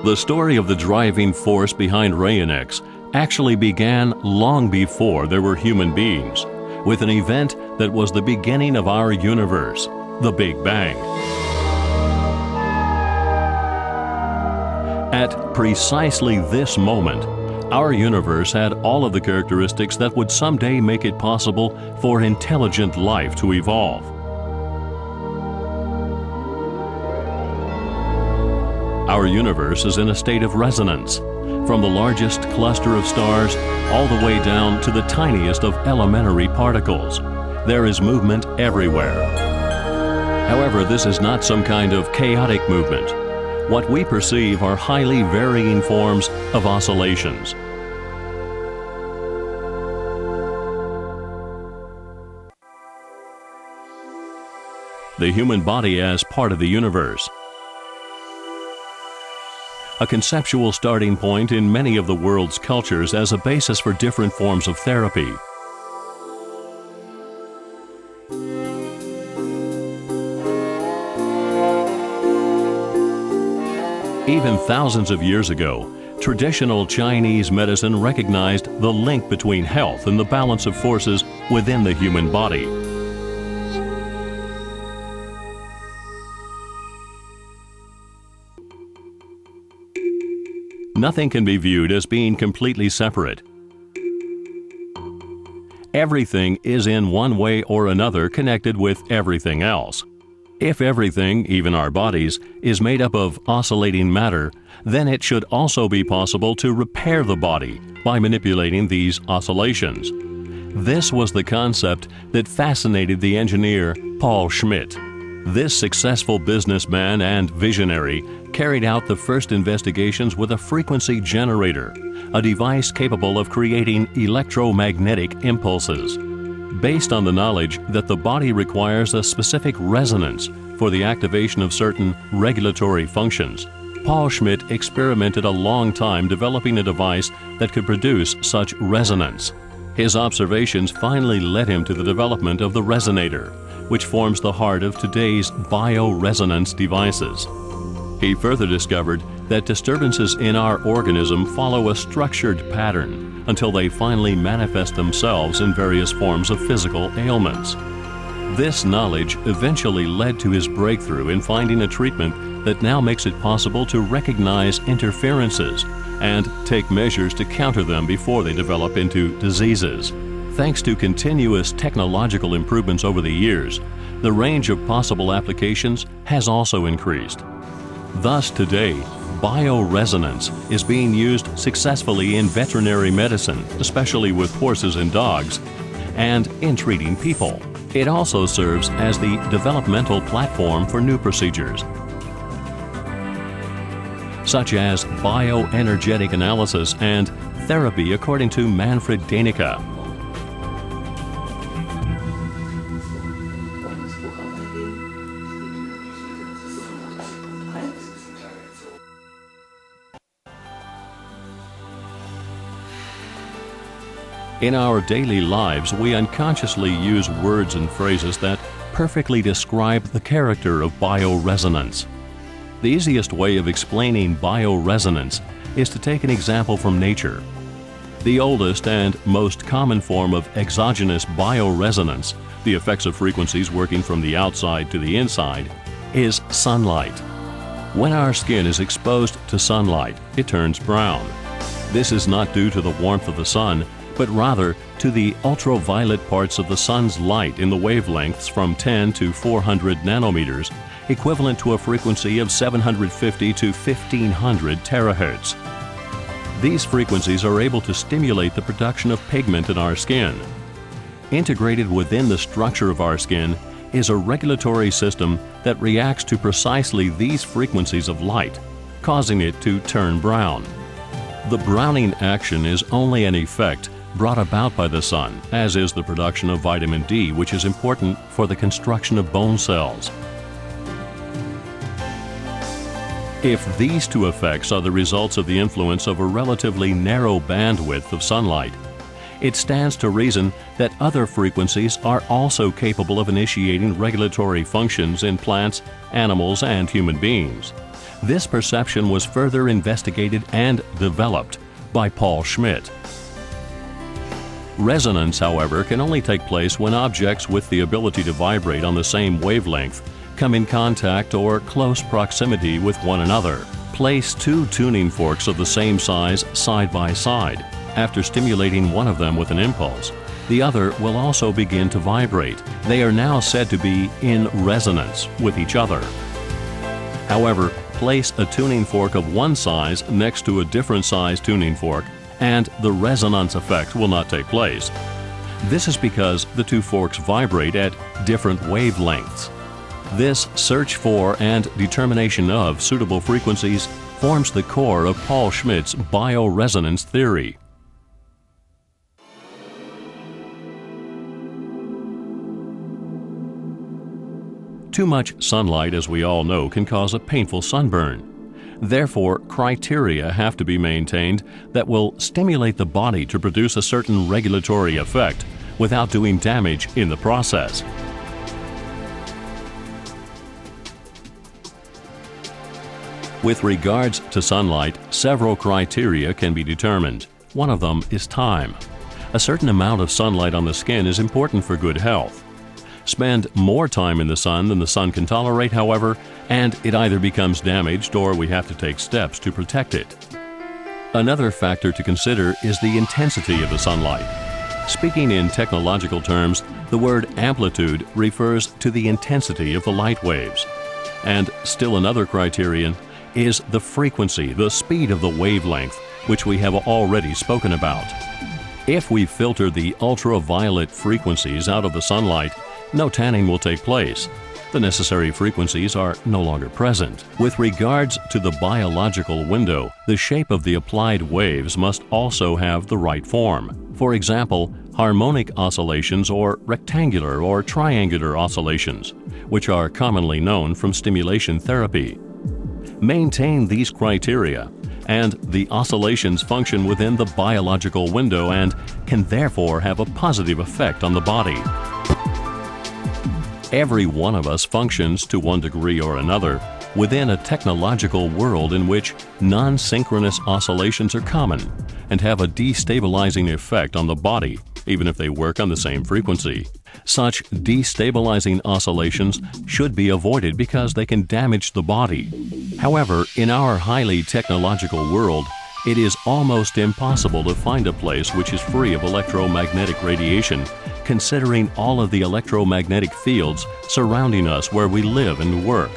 The story of the driving force behind Rayonex actually began long before there were human beings, with an event that was the beginning of our universe, the Big Bang. At precisely this moment, our universe had all of the characteristics that would someday make it possible for intelligent life to evolve. Our universe is in a state of resonance, from the largest cluster of stars all the way down to the tiniest of elementary particles. There is movement everywhere. However, this is not some kind of chaotic movement. What we perceive are highly varying forms of oscillations. The human body as part of the universe. A conceptual starting point in many of the world's cultures as a basis for different forms of therapy. Even thousands of years ago, traditional Chinese medicine recognized the link between health and the balance of forces within the human body. Nothing can be viewed as being completely separate. Everything is in one way or another connected with everything else. If everything, even our bodies, is made up of oscillating matter, then it should also be possible to repair the body by manipulating these oscillations. This was the concept that fascinated the engineer Paul Schmidt. This successful businessman and visionary carried out the first investigations with a frequency generator, a device capable of creating electromagnetic impulses. Based on the knowledge that the body requires a specific resonance for the activation of certain regulatory functions, Paul Schmidt experimented a long time developing a device that could produce such resonance. His observations finally led him to the development of the resonator, which forms the heart of today's bioresonance devices. He further discovered that disturbances in our organism follow a structured pattern until they finally manifest themselves in various forms of physical ailments. This knowledge eventually led to his breakthrough in finding a treatment that now makes it possible to recognize interferences and take measures to counter them before they develop into diseases. Thanks to continuous technological improvements over the years, the range of possible applications has also increased. Thus today, bioresonance is being used successfully in veterinary medicine, especially with horses and dogs, and in treating people. It also serves as the developmental platform for new procedures, such as bioenergetic analysis and therapy according to Manfred Danica. In our daily lives, we unconsciously use words and phrases that perfectly describe the character of bioresonance. The easiest way of explaining bioresonance is to take an example from nature. The oldest and most common form of exogenous bioresonance, the effects of frequencies working from the outside to the inside, is sunlight. When our skin is exposed to sunlight, it turns brown. This is not due to the warmth of the sun, but rather to the ultraviolet parts of the sun's light in the wavelengths from 10 to 400 nanometers, equivalent to a frequency of 750 to 1500 terahertz. These frequencies are able to stimulate the production of pigment in our skin. Integrated within the structure of our skin is a regulatory system that reacts to precisely these frequencies of light, causing it to turn brown. The browning action is only an effect brought about by the sun, as is the production of vitamin D, which is important for the construction of bone cells. If these two effects are the results of the influence of a relatively narrow bandwidth of sunlight, It stands to reason that other frequencies are also capable of initiating regulatory functions in plants, animals, and human beings. This perception was further investigated and developed by Paul Schmidt. Resonance, however, can only take place when objects with the ability to vibrate on the same wavelength come in contact or close proximity with one another. Place two tuning forks of the same size side by side. After stimulating one of them with an impulse, the other will also begin to vibrate. They are now said to be in resonance with each other. However, place a tuning fork of one size next to a different size tuning fork, and the resonance effect will not take place. This is because the two forks vibrate at different wavelengths. This search for and determination of suitable frequencies forms the core of Paul Schmidt's bioresonance theory. Too much sunlight, as we all know, can cause a painful sunburn. Therefore, criteria have to be maintained that will stimulate the body to produce a certain regulatory effect without doing damage in the process. With regards to sunlight, several criteria can be determined. One of them is time. A certain amount of sunlight on the skin is important for good health. Spend more time in the sun than the sun can tolerate, however, and it either becomes damaged or we have to take steps to protect it. Another factor to consider is the intensity of the sunlight. Speaking in technological terms, the word amplitude refers to the intensity of the light waves. And still another criterion is the frequency, the speed of the wavelength, which we have already spoken about. If we filter the ultraviolet frequencies out of the sunlight, no tanning will take place. The necessary frequencies are no longer present. With regards to the biological window, the shape of the applied waves must also have the right form. For example, harmonic oscillations or rectangular or triangular oscillations, which are commonly known from stimulation therapy. Maintain these criteria, and the oscillations function within the biological window and can therefore have a positive effect on the body. Every one of us functions to one degree or another within a technological world in which non-synchronous oscillations are common and have a destabilizing effect on the body, even if they work on the same frequency. Such destabilizing oscillations should be avoided because they can damage the body. However, in our highly technological world, it is almost impossible to find a place which is free of electromagnetic radiation, considering all of the electromagnetic fields surrounding us where we live and work.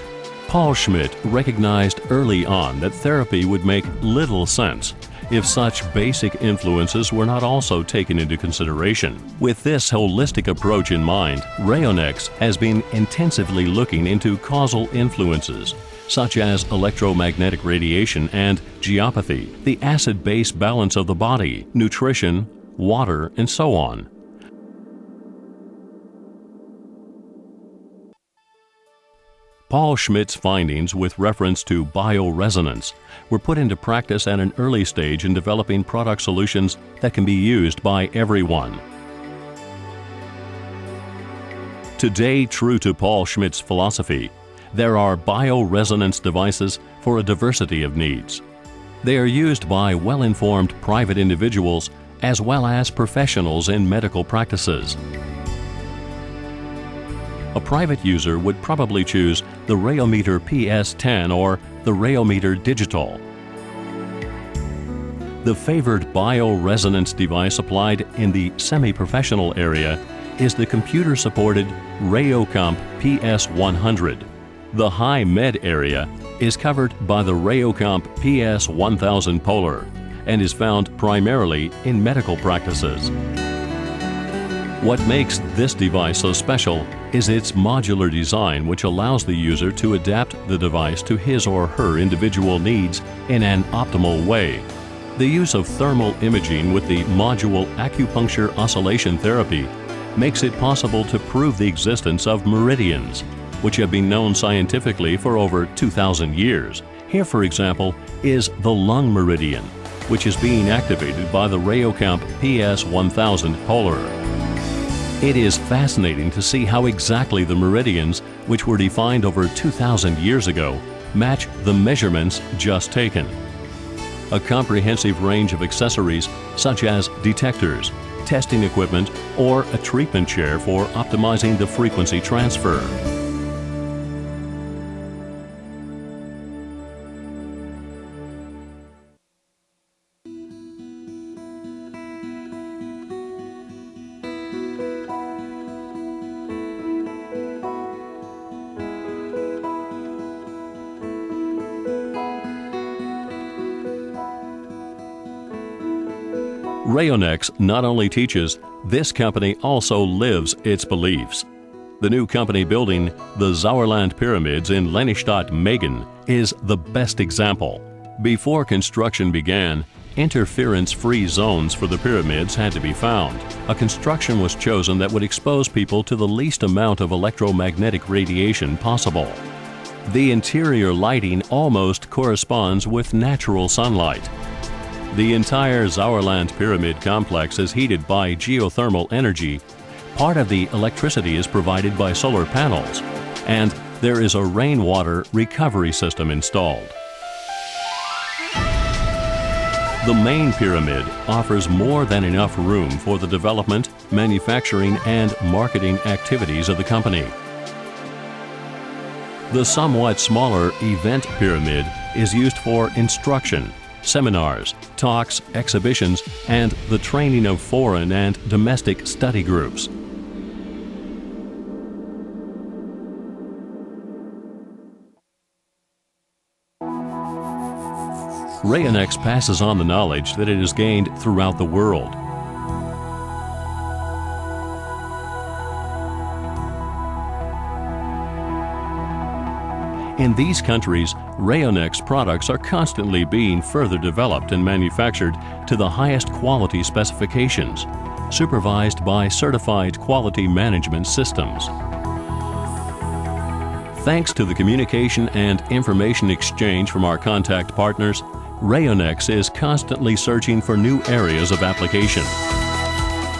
Paul Schmidt recognized early on that therapy would make little sense if such basic influences were not also taken into consideration. With this holistic approach in mind, RAYONEX has been intensively looking into causal influences such as electromagnetic radiation and geopathy, the acid-base balance of the body, nutrition, water, and so on. Paul Schmidt's findings with reference to bioresonance were put into practice at an early stage in developing product solutions that can be used by everyone. Today, true to Paul Schmidt's philosophy, there are bioresonance devices for a diversity of needs. They are used by well-informed private individuals as well as professionals in medical practices. A private user would probably choose the Rayometer PS10 or the Rayometer Digital. The favored bioresonance device applied in the semi-professional area is the computer-supported Rayocomp PS100. The high med area is covered by the Rayocomp PS1000 Polar and is found primarily in medical practices. What makes this device so special is its modular design, which allows the user to adapt the device to his or her individual needs in an optimal way. The use of thermal imaging with the module acupuncture oscillation therapy makes it possible to prove the existence of meridians, which have been known scientifically for over 2,000 years. Here, for example, is the lung meridian. which is being activated by the Rayocamp PS1000 Polar. It is fascinating to see how exactly the meridians, which were defined over 2,000 years ago, match the measurements just taken. A comprehensive range of accessories such as detectors, testing equipment, or a treatment chair for optimizing the frequency transfer. RAYONEX not only teaches, this company also lives its beliefs. The new company building, the Sauerland Pyramids in Lennestadt, Megen, is the best example. Before construction began, interference-free zones for the pyramids had to be found. A construction was chosen that would expose people to the least amount of electromagnetic radiation possible. The interior lighting almost corresponds with natural sunlight. The entire Sauerland Pyramid complex is heated by geothermal energy. Part of the electricity is provided by solar panels, and there is a rainwater recovery system installed. The main pyramid offers more than enough room for the development, manufacturing, and marketing activities of the company. The somewhat smaller event pyramid is used for instruction, seminars, talks, exhibitions, and the training of foreign and domestic study groups. RAYONEX passes on the knowledge that it has gained throughout the world. In these countries, RAYONEX products are constantly being further developed and manufactured to the highest quality specifications, supervised by certified quality management systems. Thanks to the communication and information exchange from our contact partners, RAYONEX is constantly searching for new areas of application.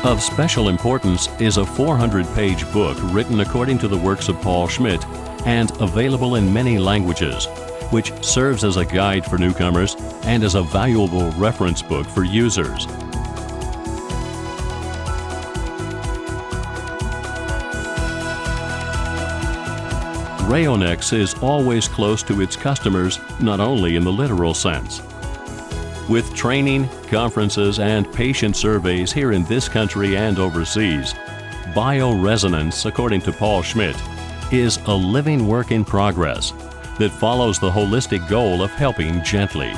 Of special importance is a 400-page book written according to the works of Paul Schmidt and available in many languages, which serves as a guide for newcomers and as a valuable reference book for users. RAYONEX is always close to its customers, not only in the literal sense. With training, conferences, and patient surveys here in this country and overseas, BIORRESONANCE, according to Paul Schmidt, is a living work in progress that follows the holistic goal of helping gently,